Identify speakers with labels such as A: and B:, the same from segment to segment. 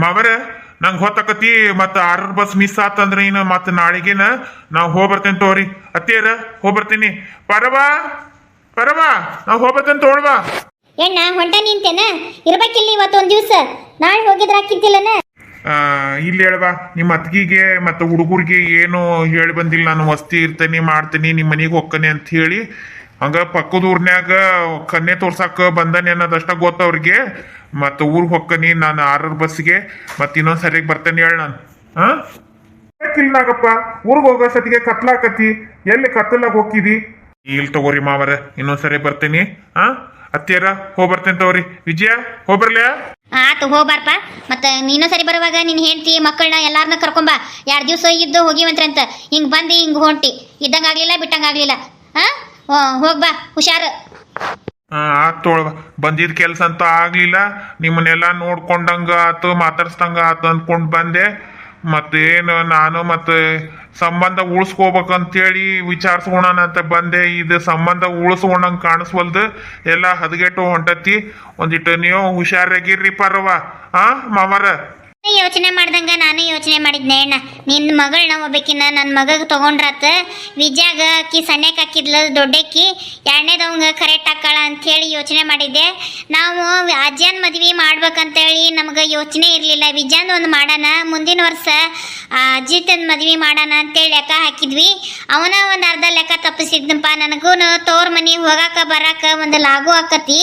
A: ಮಾವರ ನಂಗೆ ಹೊತ್ತಕತಿ ಮತ್ತ 6 bus miss ಆತಂದ್ರ ಇನ್ನು ಮತ್ತ ನಾಳಿಗೆನ ನಾವು ಹೋಗ್ಬರ್ತೇನೆ ತೋರಿ ಅತ್ತೇರ ಹೋಗ್ಬರ್ತೀನಿ. ಪರವಾ ನಾವು ಹೋಗ್ಬರ್ತೇನೆ ತೋಳ್ವಾ.
B: ಎಣ್ಣ ಹೊಂಟ ನಿಂತೇನ ಇರ್ಬೇಕಿಲ್ಲ ಇವತ್ತೊಂದ್ ದಿವ್ಸ, ನಾಳೆ ಹೋಗಿದ್ರ ಹಾಕಿದ್ದಿಲ್ಲನ.
A: ಇಲ್ಲಿ ಹೇಳ್ಬಾ ನಿಮ್ಮ ಅತ್ತಿಗೆ ಮತ್ತು ಹುಡುಗರಿಗೆ ಏನು ಹೇಳಿ ಬಂದಿಲ್ಲ, ನಾನು ವಸ್ತಿ ಇರ್ತೇನೆ ಮಾಡ್ತೇನೆ ನಿಮ್ಮ ಮನೆಗೆ ಹೋಗ್ತಾನೆ ಅಂತ ಹೇಳಿ. ಹಂಗ ಪಕ್ಕದ ಊರ್ನ್ಯಾಗ ಕನ್ನೆ ತೋರ್ಸಾಕ ಬಂದಾನೆ ಅನ್ನೋದಷ್ಟ ಗೊತ್ತ ಅವ್ರಿಗೆ. ಮತ್ತು ಊರಿಗೆ ಹೋಗ್ತಾನೆ ನಾನು 6 ಬಸ್ಗೆ, ಮತ್ತೆ ಇನ್ನೊಂದ್ ಸರಿಯಾಗಿ ಬರ್ತೇನೆ ಹೇಳ ನಾನು. ಇಲ್ನಾಗಪ್ಪ ಊರಿಗೆ ಹೋಗೋ ಸತಿಗೆ ಕತ್ಲಾಕತಿ, ಎಲ್ಲಿ ಕತ್ತಲಾಗ ಹೋಗಿದಿ? ಇಲ್ಲಿ ತಗೋರಿ ಮಾವರ, ಇನ್ನೊಂದ್ಸರಿ ಬರ್ತೇನಿ. ಅತ್ತಿಯರ ಹೋಗ್ಬರ್ತೇನೆ ತಗೋರಿ. ವಿಜಯ ಹೋಗ್ಬರ್ಲ?
B: ಆತು ಹೋಗ್ಬಾರ್ಪ. ಮತ್ತೆ ನೀನು ಸರಿ ಬರುವಾಗ ನಿನ್ ಹೆಂಡತಿ ಮಕ್ಕಳನ್ನ ಎಲ್ಲಾರನ್ನ ಕರ್ಕೊಂಬ. 2 ದಿವ್ಸ ಇದ್ದು ಹೋಗಿವಂತ್ರಂತ. ಹಿಂಗ್ ಬಂದು ಹಿಂಗ್ ಹೊಂಟಿ ಇದ್ದಂಗಾಗ್ಲಿಲ್ಲ ಬಿಟ್ಟಂಗಾಗ್ಲಿಲ್ಲ. ಹೋಗ್ಬಾ ಹುಷಾರು.
A: ಆತ್ ತೊಳವ. ಬಂದಿದ್ ಕೆಲ್ಸ ಅಂತ ಆಗ್ಲಿಲ್ಲ, ನಿಮ್ಮನ್ನೆಲ್ಲ ನೋಡ್ಕೊಂಡಂಗ ಆತು ಮಾತಾಡ್ಸ್ದಂಗ ಆತು ಅಂದ್ಕೊಂಡ್ ಬಂದೆ. ಮತ್ತೇನು ನಾನು ಮತ್ತೆ ಸಂಬಂಧ ಉಳಿಸ್ಕೋಬೇಕಂತೇಳಿ ವಿಚಾರಿಸ್ಕೋಣ ಅಂತ ಬಂದೆ. ಇದು ಸಂಬಂಧ ಉಳಿಸ್ಕೊಂಡಂಗೆ ಕಾಣಿಸ್ವಲ್ದು, ಎಲ್ಲ ಹದಗೆಟ್ಟು ಹೊಂಟತಿ. ಒಂದಿಟ್ಟು ನೀವು ಹುಷಾರಾಗಿರ್ರಿ ಪರವ. ಮಾವರ
B: ಯೋಚನೆ ಮಾಡ್ದಂಗ ನಾನು ಯೋಚನೆ ಮಾಡಿದ್ನೆ ಅಣ್ಣ. ನಿನ್ನ ಮಗಳನ್ನ ಒಬ್ಬಕಿನ್ನ ನನ್ನ ಮಗಗೆ ತಗೊಂಡ್ರಾತ. ವಿಜಯಾಗ ಅಕ್ಕಿ ಸಣ್ಯಕ್ಕೆ ಹಾಕಿದ್ಲ ದೊಡ್ಡಕ್ಕಿ, 2ನೇದವಂಗ ಕರೆಕ್ಟ್ ಹಾಕಾಳ ಅಂಥೇಳಿ ಯೋಚನೆ ಮಾಡಿದ್ದೆ. ನಾವು ಅಜ್ಜನ ಮದ್ವೆ ಮಾಡ್ಬೇಕಂತೇಳಿ ನಮ್ಗೆ ಯೋಚನೆ ಇರಲಿಲ್ಲ. ವಿಜಯಂದು ಒಂದು ಮಾಡೋಣ, ಮುಂದಿನ ವರ್ಷ ಅಜ್ಜಿತನ ಮದ್ವೆ ಮಾಡೋಣ ಅಂತೇಳಿ ಲೆಕ್ಕ ಹಾಕಿದ್ವಿ. ಅವನ ಒಂದು ಅರ್ಧ ಲೆಕ್ಕ ತಪ್ಪಿಸಿದ್ನಪ್ಪ. ನನಗೂ ತೋರ ಮನೆಗೆ ಹೋಗಾಕ ಬರಾಕ ಒಂದು ಲಾಗು ಆಕತಿ.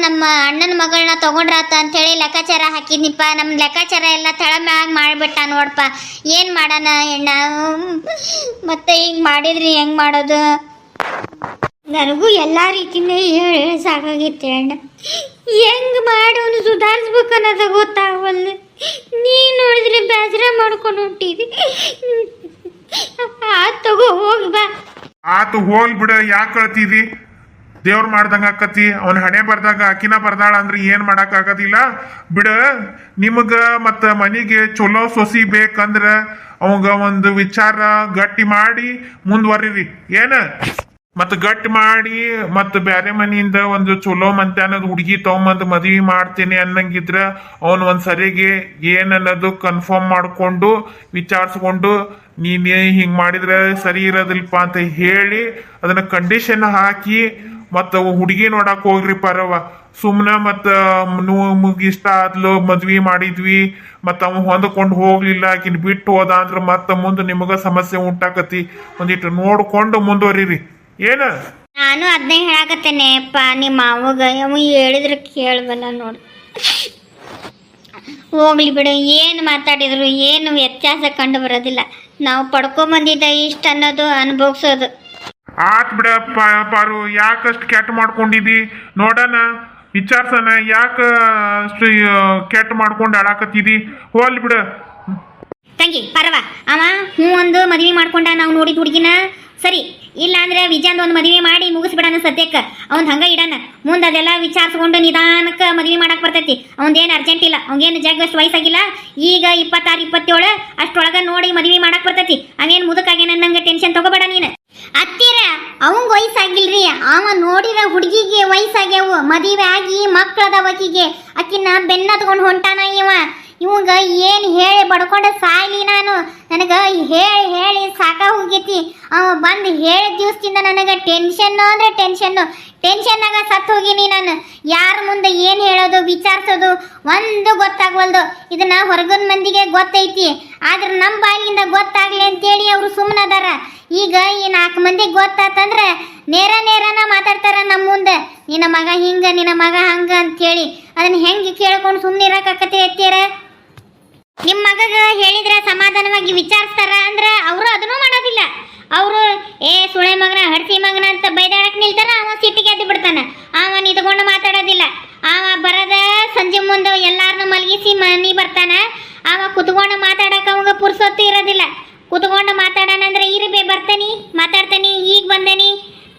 B: ನಮ್ಮ ಅಣ್ಣನ ಮಗಳನ್ನ ತಗೊಂಡ್ರಾತ ಅಂಥೇಳಿ ಲೆಕ್ಕಾಚಾರ ಹಾಕಿದ್ನಿಪ್ಪ. ನಮ್ಮ ಲೆಕ್ಕಾಚಾರ ಎಲ್ಲ ತಳಮ್ಯಾಗ ಮಾಡಿಬಿಟ್ಟ ನೋಡಪ್ಪ. ಏನು ಮಾಡೋಣ ಎಣ್ಣ? ಮತ್ತೆ ಹಿಂಗೆ ಮಾಡಿದ್ರಿ ಹೆಂಗೆ ಮಾಡೋದು? ನನಗೂ ಎಲ್ಲ ರೀತಿಯೂ ಹೇಳಿ ಸಾಕಾಗಿತ್ತು ಅಣ್ಣ. ಹೆಂಗೆ ಮಾಡೋನು ಸುಧಾರಿಸ್ಬೇಕು ಅನ್ನೋದು ಗೊತ್ತಾಗವಲ್ಲ. ನೀನು ನೋಡಿದ್ರೆ ಬೇಸರ ಮಾಡ್ಕೊಂಡು ಹೊಂಟಿದಿ. ಆತು ತಗೋ ಹೋಗಿ ಬಾ.
A: ಆತು ಹೋಲ್ ಬಿಡ, ಯಾಕೆ ಕಳ್ತಿದಿ? ದೇವ್ರು ಮಾಡ್ದಂಗ ಆಕತಿ. ಅವನ ಹಣೆ ಬರ್ದಾಗ ಅಕಿನ ಬರ್ದಾಳ ಅಂದ್ರೆ ಏನ್ ಮಾಡಕ್ ಆಗೋದಿಲ್ಲ ಬಿಡ. ನಿಮಗ ಮತ್ತ ಮನಿಗೆ ಚಲೋ ಸೊಸಿ ಬೇಕಂದ್ರ ಅವಂಗ ಒಂದು ವಿಚಾರ ಗಟ್ಟಿ ಮಾಡಿ ಮುಂದುವರಿರಿ. ಏನ ಮತ್ತ ಗಟ್ಟಿ ಮಾಡಿ ಮತ್ತ ಬ್ಯಾರೆ ಮನಿಯಿಂದ ಒಂದು ಚಲೋ ಮಂತ್ಯಾನದ ಹುಡುಗಿ ತಗೊಂಬಂದು ಮದ್ವಿ ಮಾಡ್ತೇನೆ ಅನ್ನಂಗಿದ್ರ ಅವನ್ ಒಂದ್ ಸರಿಗೆ ಏನ್ ಅನ್ನೋದು ಕನ್ಫರ್ಮ್ ಮಾಡ್ಕೊಂಡು ವಿಚಾರಿಸ್ಕೊಂಡು ನೀನ್ ಹಿಂಗ್ ಮಾಡಿದ್ರೆ ಸರಿ ಇರೋದಿಲ್ಪ ಅಂತ ಹೇಳಿ ಅದನ್ನ ಕಂಡೀಷನ್ ಹಾಕಿ ಮತ್ತ ಹುಡುಗಿ ನೋಡಕ್ ಹೋಗ್ರಿ ಪರವ. ಸುಮ್ನ ಮತ್ತ ಇಷ್ಟ ಆದ್ಲು, ಮದ್ವಿ ಮಾಡಿದ್ವಿ, ಮತ್ತ ಅವ ಹೊಂದ್ಕೊಂಡು ಹೋಗ್ಲಿಲ್ಲ, ಆಕಿನ್ ಬಿಟ್ಟು ಹೋದ ಅಂದ್ರ ಮತ್ತ ಮುಂದೆ ನಿಮಗ ಸಮಸ್ಯೆ ಉಂಟಾಕತಿ. ಒಂದಿಟ್ಟು ನೋಡ್ಕೊಂಡು ಮುಂದುವರಿರಿ. ಏನ
B: ನಾನು ಅದನ್ನೇ ಹೇಳಕತ್ತೇನೆ ಅಪ್ಪ. ನಿಮ್ಮ ಮಾವಗ ಅವ ಹೇಳಿದ್ರೆ ಕೇಳಬಲ್ಲ ನೋಡು. ಹೋಗ್ಲಿ ಬಿಡು, ಏನು ಮಾತಾಡಿದ್ರು ಏನು ವ್ಯತ್ಯಾಸ ಕಂಡು ಬರೋದಿಲ್ಲ. ನಾವು ಪಡ್ಕೊಂಬಂದಿದ್ದ ಇಷ್ಟ ಅನ್ನೋದು ಅನುಭವಿಸೋದು.
A: ಆತ್ ಬಿಡ ಪಾರು, ಯಾಕಷ್ಟು ಕೆಟ್ಟ ಮಾಡ್ಕೊಂಡಿದಿ ನೋಡಣ, ವಿಚಾರ್ಸನ. ಯಾಕ ಅಷ್ಟು ಕೆಟ್ಟ ಮಾಡ್ಕೊಂಡು ಅಳಾಕತ್ತಿದಿ? ಹೋಗ್ಲಿ ಬಿಡ
B: ತಂಗಿ ಪರವ. ಅವ ಒಂದು ಮದುವೆ ಮಾಡ್ಕೊಂಡ, ನಾವು ನೋಡಿದ ಹುಡುಗಿನ ಸರಿ. ಇಲ್ಲ ಅಂದ್ರೆ ವಿಜಯಂದು ಒಂದು ಮದುವೆ ಮಾಡಿ ಮುಗಿಸ್ಬಿಡಣ ಸದ್ಯಕ್ಕೆ. ಅವ್ನು ಹಂಗ ಇಡಣ. ಮುಂದೆ ಅದೆಲ್ಲ ವಿಚಾರಿಸ್ಕೊಂಡು ನಿಧಾನಕ್ಕೆ ಮದುವೆ ಮಾಡಕ್ ಬರ್ತೈತಿ. ಅವ್ನ್ದೇನು ಅರ್ಜೆಂಟ್ ಇಲ್ಲ, ಅವ್ಗೇನು ಜಗ್ಗಷ್ಟು ವಯಸ್ಸಾಗಿಲ್ಲ. ಈಗ 26, 27 ಅಷ್ಟೊಳಗ ನೋಡಿ ಮದುವೆ ಮಾಡಕ್ ಬರ್ತೈತಿ. ಅವೇನು ಮುದುಕಾಗೇನ ನಂಗೆ ಟೆನ್ಷನ್ ತಗೋಬೇಡ ನೀನು. ಅತ್ತೀರ ಅವಂಗ ವಯಸ್ಸಾಗಿಲ್ರಿ. ಅವ ನೋಡಿದ ಹುಡುಗಿಗೆ ವಯಸ್ಸಾಗ್ಯಾವು, ಮದುವೆ ಆಗಿ ಮಕ್ಕಳದವಕಿಗೆ. ಅಕ್ಕಿನ ಬೆನ್ನ ತಗೊಂಡು ಹೊಂಟಾನ ಇವ. ಇವಂಗ ಏನು ಹೇಳಿ ಬಡ್ಕೊಂಡ ಸಾಯ್ಲಿ ನಾನು. ನನಗೆ ಹೇಳಿ ಸಾಕ ಹೋಗೈತಿ. ಅವ ಬಂದು ಹೇಳಿದ ದಿವಸದಿಂದ ನನಗೆ ಟೆನ್ಷನ್ನು ಅಂದರೆ ಟೆನ್ಷನ್ನಾಗ ಸತ್ತು ಹೋಗಿನಿ ನಾನು. ಯಾರ ಮುಂದೆ ಏನು ಹೇಳೋದು ವಿಚಾರಿಸೋದು ಒಂದು ಗೊತ್ತಾಗವಲ್ದು. ಇದನ್ನ ಹೊರಗಿನ ಮಂದಿಗೆ ಗೊತ್ತೈತಿ, ಆದ್ರೆ ನಮ್ಮ ಬಾಯಿಯಿಂದ ಗೊತ್ತಾಗ್ಲಿ ಅಂತೇಳಿ ಅವರು ಸುಮ್ಮನದಾರ. ಈಗ ಈ 4 ಮಂದಿಗೆ ಗೊತ್ತಾತಂದ್ರೆ ನೇರನ ಮಾತಾಡ್ತಾರ ನಮ್ಮ ಮುಂದೆ. ನಿನ್ನ ಮಗ ಹಿಂಗ, ನಿನ್ನ ಮಗ ಹಂಗ ಅಂತೇಳಿ. ಅದನ್ನ ಹೆಂಗೆ ಕೇಳ್ಕೊಂಡು ಸುಮ್ಮನೆ ಇರಕಾಕತಿ ಎತ್ತೀರ? ನಿಮ್ಮ ಮಗಗ ಹೇಳಿದ್ರೆ ಸಮಾಧಾನವಾಗಿ ವಿಚಾರಿಸ್ತಾರ ಅಂದ್ರೆ ಅವರು ಅದನ್ನೂ ಮಾಡೋದಿಲ್ಲ. ಅವರು ಸುಳೆ ಮಗನ ಹಡ್ಸಿ ಮಗನ ಅಂತ ಬೈದಾಡಕ್ ನಿಲ್ತಾರ. ಅವ ಸಿಟ್ಟಿಗೆ ಎದ್ದು ಬಿಡ್ತಾನ. ಅವ ನಿಂತ್ಕೊಂಡು ಮಾತಾಡೋದಿಲ್ಲ. ಅವ ಬರದ ಸಂಜೆ ಮುಂದೆ ಎಲ್ಲಾರನ್ನೂ ಮಲಗಿಸಿ ಮನಿ ಬರ್ತಾನ. ಅವ ಕುತ್ಕೊಂಡು ಮಾತಾಡಕ್ಕೆ ಅವಾಗ ಪುರ್ಸೊತ್ತು ಇರೋದಿಲ್ಲ. ಕುತ್ಕೊಂಡು ಮಾತಾಡೋಣ ಅಂದ್ರೆ ಬರ್ತಾನಿ ಮಾತಾಡ್ತಾನಿ, ಈಗ ಬಂದೇನಿ,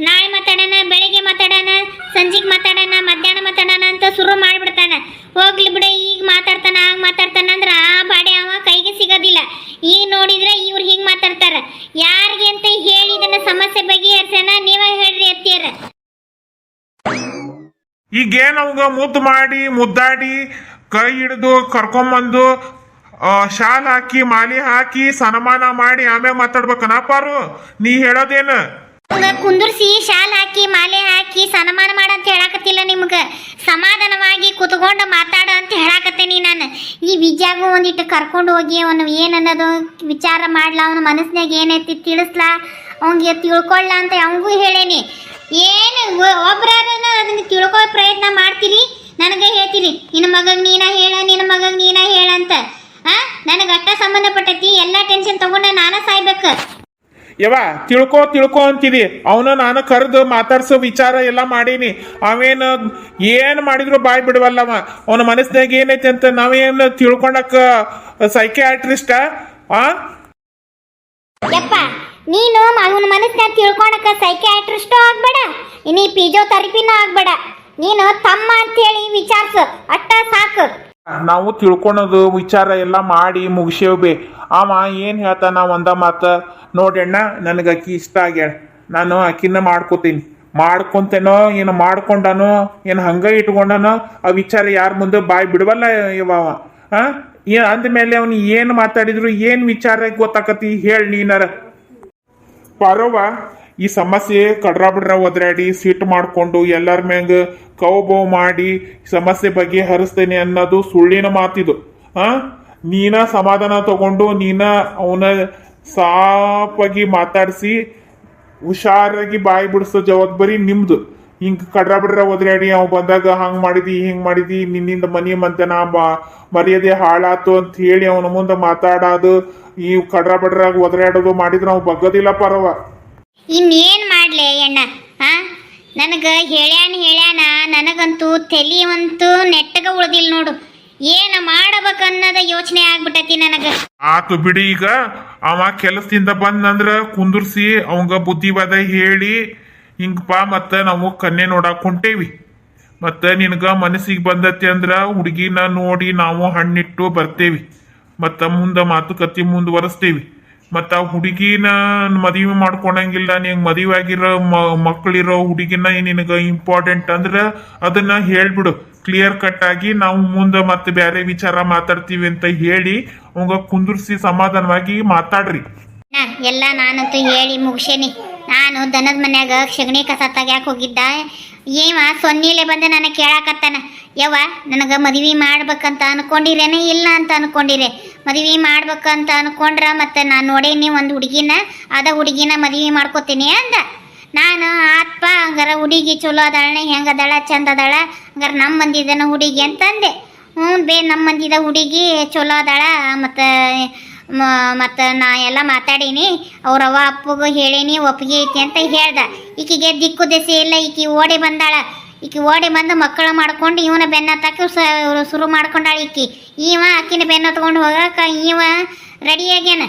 B: ನಾಳೆ ಮಾತಾಡೋಣ, ಬೆಳಿಗ್ಗೆ ಮಾತಾಡೋಣ, ಸಂಜೆಗೆ ಮಾತಾಡೋಣ, ಮಧ್ಯಾಹ್ನ ಮಾತಾಡೋಣ ಅಂತ ಶುರು ಮಾಡಿಬಿಡ್ತಾನೆ. ಹೋಗ್ಲಿ ಬಿಡ, ಈಗ ಮಾತಾಡ್ತಾನ ಆಗ ಮಾತಾಡ್ತಾನ ಅಂದ್ರೆ ಆ ಬಾಡೆ ಅವ ಕೈಗೆ ಸಿಗೋದಿಲ್ಲ. ಈಗ ನೋಡಿದ್ರೆ ಇವ್ರು ಹಿಂಗೆ ಮಾತಾಡ್ತಾರ. ಯಾರಿಗೆ ಅಂತ ಹೇಳಿ ಇದನ್ನ ಸಮಸ್ಯೆ ಬಗೆಹರಿಸೋಣ, ನೀವೇ ಹೇಳ್ರಿ ಅತ್ತಿಯರ.
A: ಈಗೇನು ಅವಂಗ ಮುದ್ದಾಡಿ ಕೈ ಹಿಡಿದು ಕರ್ಕೊಂಬಂದು ಶಾಲ್ ಹಾಕಿ ಮಾಲಿ ಹಾಕಿ ಸನ್ಮಾನ ಮಾಡಿ ಆಮ್ಯಾಗ ಮಾತಾಡ್ಬೇಕನ ಪಾರು ನೀ ಹೇಳೋದೇನು
B: ಕುಂದುರ್ಸಿ ಶಾಲ್ ಹಾಕಿ ಮಾಲೆ ಹಾಕಿ ಸನ್ಮಾನ ಮಾಡಂತ ಹೇಳಾಕತ್ತಿಲ್ಲ ನಿಮ್ಗ ಸಮಾಧಾನವಾಗಿ ಕುತ್ಕೊಂಡು ಮಾತಾಡ ಅಂತ ಹೇಳಾಕತ್ತೇನಿ ನಾನು ಈ ವಿದ್ಯಾಗೂ ಒಂದಿಟ್ಟು ಕರ್ಕೊಂಡು ಹೋಗಿ ಅವನು ಏನನ್ನೋದು ವಿಚಾರ ಮಾಡ್ಲಾ ಅವನ ಮನಸ್ಸಿನಾಗ ಏನೈತಿ ತಿಳಿಸ್ಲಾ ಅವಂಗೆ ತಿಳ್ಕೊಳ್ಳ ಅಂತ ಅವಂಗೂ ಹೇಳೇನಿ ಏನು ಒಬ್ರಾರನ ಅದನ್ನ ತಿಳ್ಕೊ ಪ್ರಯತ್ನ ಮಾಡ್ತೀರಿ ನನಗೆ ಹೇಳ್ತೀರಿ ನಿನ್ನ ಮಗಗ್ ನೀನ ಹೇಳ ನಿನ್ನ ಮಗಗ್ ನೀನ ಹೇಳಂತ ನನಗೆ ಅಷ್ಟ ಸಂಬಂಧಪಟ್ಟೈತಿ ಎಲ್ಲ ಟೆನ್ಷನ್ ತಗೊಂಡ ನಾನ ಸಾಯ್ಬೇಕು
A: ಯವ ತಿಳ್ಕೊ ಅಂತಿದಿ ಅವನ ನಾನು ಕರೆದು ಮಾತಾಡ್ಸೋ ವಿಚಾರ ಎಲ್ಲ ಮಾಡೀನಿ ಅವೇನು ಏನು ಮಾಡಿದ್ರು ಬಾಯ್ ಬಿಡವಲ್ಲವ ಅವನ ಮನಸ್ಸಿನಾಗ ಏನೈತಿ ಅಂತ ನಾವೇನು ತಿಳ್ಕೊಳಕ ಸೈಕಿಯಾಟ್ರಿಸ್ಟ
B: ಯಪ್ಪ ನೀನು ಅವನ ಮನಸ್ಸಿನಾಗ ತಿಳ್ಕೊಳಕ ಸೈಕಿಯಾಟ್ರಿಸ್ಟು ಆಗ್ಬೇಡ ನೀ ಫಿಸಿಯೋಥೆರಪಿನೂ ಆಗ್ಬೇಡ ನೀನು ತಮ್ಮ ಅಂತೇಳಿ ವಿಚಾರಿಸು ಅಟ್ಟ ಸಾಕು
A: ನಾವು ತಿಳ್ಕೊಳೋದು ವಿಚಾರ ಎಲ್ಲ ಮಾಡಿ ಮುಗಿಸೇವ್ಬಿ ಅವ ಏನು ಹೇಳ್ತಾನ ಒಂದ ಮಾತು ನೋಡಣ್ಣ ನನಗೆ ಅಕ್ಕಿ ಇಷ್ಟ ಆಗ್ಯಾಳ ನಾನು ಅಕ್ಕಿನ ಮಾಡ್ಕೊಂತೇನೋ ಏನು ಮಾಡ್ಕೊಂಡನೋ ಏನು ಹಂಗ ಇಟ್ಕೊಂಡನೋ ಆ ವಿಚಾರ ಯಾರ ಮುಂದೆ ಬಾಯ್ ಬಿಡವಲ್ಲ ಇವ ಅಂದಮೇಲೆ ಅವನು ಏನು ಮಾತಾಡಿದ್ರು ಏನು ವಿಚಾರ ಗೊತ್ತಾಕತಿ ಹೇಳಿ ನೀನಾರ ಪಾರವ್ವ ಈ ಸಮಸ್ಯೆ ಕಡ್ರ ಬಿಡ್ರ ಒದ್ರಾಡಿ ಸಿಟ್ಟು ಮಾಡಿಕೊಂಡು ಎಲ್ಲರ ಮ್ಯಾಗ ಕೌಬವ್ ಮಾಡಿ ಸಮಸ್ಯೆ ಬಗ್ಗೆ ಹರಿಸ್ತೇನೆ ಅನ್ನೋದು ಸುಳ್ಳಿನ ಮಾತಿದು ನೀನ ಸಮಾಧಾನ ತಗೊಂಡು ನೀನ ಅವನ ಸಾಪಾಗಿ ಮಾತಾಡಿಸಿ ಹುಷಾರಾಗಿ ಬಾಯಿ ಬಿಡಿಸೋ ಜವಾಬ್ದಾರಿ ನಿಮ್ದು ಹಿಂಗೆ ಕಡ್ರ ಬಿಡ್ರ ಒದ್ರಾಡಿ ಅವ್ ಬಂದಾಗ ಹಂಗೆ ಮಾಡಿದಿ ಹಿಂಗೆ ಮಾಡಿದಿ ನಿನ್ನಿಂದ ಮನೆ ಮಂತನ ಮರ್ಯಾದೆ ಹಾಳಾತು ಅಂತ ಹೇಳಿ ಅವನ ಮುಂದೆ ಮಾತಾಡೋದು ಈ ಕಡ್ರ ಬಿಡ್ರಾಗ ಒದ್ರಾಡೋದು ಮಾಡಿದ್ರೆ ನಾವು ಬಗ್ಗೋದಿಲ್ಲ ಪರವ
B: ಇನ್ನೇನ್ ಮಾಡ್ಲೆ ಅಣ್ಣ ನನಗ ಹೇಳ್ಯಾನ ನನಗಂತೂ ತಲಿಯಂತೂ ನೆಟ್ಟಗ ಉಳ್ದಿಲ್ಲ ನೋಡು ಏನ ಮಾಡಬೇಕನ್ನದ ಯೋಚನೆ ಆಗ್ಬಿಟ್ಟತಿ ನನಗ
A: ಆತು ಬಿಡಿ ಈಗ ಅವ ಕೆಲಸದಿಂದ ಬಂದಂದ್ರ ಕುಂದುರ್ಸಿ ಅವಂಗ ಬುದ್ಧಿವಾದ ಹೇಳಿ ಹಿಂಗಪ್ಪ ಮತ್ತ ನಾವು ಕನ್ಯೆ ನೋಡಾಕ್ ಹೊಂಟೇವಿ ಮತ್ತ ನಿನಗ ಮನಸ್ಸಿಗೆ ಬಂದತಿ ಅಂದ್ರ ಹುಡುಗಿನ ನೋಡಿ ನಾವು ಹಣ್ಣಿಟ್ಟು ಬರ್ತೇವಿ ಮತ್ತ ಮಾತುಕತೆ ಮುಂದುವರೆಸ್ತೇವಿ ಮತ್ತ ಹುಡುಗಿನ ಮದುವೆ ಮಾಡ್ಕೊಳಂಗಿಲ್ಲ ನಿಂಗೆ ಮದುವೆ ಆಗಿರೋ ಮಕ್ಕಳಿರೋ ಹುಡುಗಿನ ನಿನಗ ಇಂಪಾರ್ಟೆಂಟ್ ಅಂದ್ರ ಅದನ್ನ ಹೇಳ್ಬಿಡು ಕ್ಲಿಯರ್ ಕಟ್ ಆಗಿ ನಾವು ಮುಂದೆ ಮತ್ತೆ ಬೇರೆ ವಿಚಾರ ಮಾತಾಡ್ತೀವಿ ಅಂತ ಹೇಳಿ ಅವಂಗ ಕುಂದುರ್ಸಿ ಸಮಾಧಾನವಾಗಿ ಮಾತಾಡ್ರಿ
B: ಎಲ್ಲ ನಾನಂತೂ ಹೇಳಿ ಮುಗಿಸೇನಿ ನಾನು ದನದ ಮನ್ಯಾಗ ಸಗಣಿ ಕಸ ತೆಗ್ಯಾಕ ಹೋಗಿದ್ದ ಏವ ಸೊನ್ನಿಲೆ ಬಂದು ನನಗೆ ಕೇಳಾಕತ್ತಾನ ಯವ್ವ ನನಗೆ ಮದುವೆ ಮಾಡ್ಬೇಕಂತ ಅನ್ಕೊಂಡಿರೇನೆ ಇಲ್ಲ ಅಂತ ಅನ್ಕೊಂಡಿರೆ ಮದುವೆ ಮಾಡ್ಬೇಕಂತ ಅನ್ಕೊಂಡ್ರ ಮತ್ತೆ ನಾನು ನೋಡೇನಿ ಒಂದು ಹುಡುಗಿನ ಹುಡುಗಿನ ಮದುವೆ ಮಾಡ್ಕೋತೀನಿ ಅಂದ ನಾನು ಆತ್ಪ ಹಂಗಾರ ಹುಡುಗಿ ಚಲೋ ಅದಾಳನೆ ಹೆಂಗದಾಳ ಚಂದ ಅದಾಳ ಹಂಗಾರ ನಮ್ಮ ಮಂದಿದನ ಹುಡುಗಿ ಅಂತಂದೆ ನಮ್ಮ ಮಂದಿದ ಹುಡುಗಿ ಚಲೋ ಅದಾಳ ಮತ್ತು ನಾ ಎಲ್ಲ ಮಾತಾಡೀನಿ ಅವ್ರವ್ವ ಅಪ್ಪಗೂ ಹೇಳೀನಿ ಒಪ್ಪಿಗೆ ಐತಿ ಅಂತ ಹೇಳ್ದ ಈಕಿಗೆ ದಿಕ್ಕು ದೆಸೆ ಇಲ್ಲ ಈಕಿ ಓಡಿ ಬಂದು ಮಕ್ಕಳು ಮಾಡ್ಕೊಂಡು ಇವನ ಬೆನ್ನತ್ತಕ್ಕೆ ಶುರು ಮಾಡ್ಕೊಂಡಾಳ ಇವ ಅಕ್ಕಿನ ಬೆನ್ನ ತಗೊಂಡು ಹೋಗಾಕ ಇವ ರೆಡಿ ಆಗ್ಯಾನ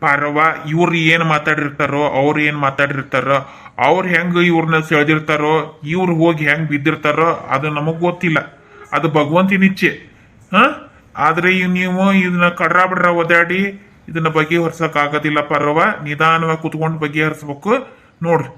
A: ಪಾರವ್ವ ಇವ್ರು ಏನು ಮಾತಾಡಿರ್ತಾರೋ ಅವ್ರು ಏನು ಮಾತಾಡಿರ್ತಾರೋ ಅವ್ರು ಹೆಂಗೆ ಇವ್ರನ್ನ ಸೆಳೆದಿರ್ತಾರೋ ಇವ್ರು ಹೋಗಿ ಹೆಂಗೆ ಬಿದ್ದಿರ್ತಾರೋ ಅದು ನಮಗೆ ಗೊತ್ತಿಲ್ಲ ಅದು ಭಗವಂತನ ಇಚ್ಛೆ ಆದ್ರೆ ನೀವು ಇದನ್ನ ಕಡ್ರ ಬಿಡ್ರ ಒದಾಡಿ ಇದನ್ನ ಬಗೆಹರಿಸಕ್ ಆಗೋದಿಲ್ಲ ಪರವ ನಿಧಾನವಾಗಿ ಕುತ್ಕೊಂಡು ಬಗೆಹರಿಸ್ಬೇಕು ನೋಡ್ರಿ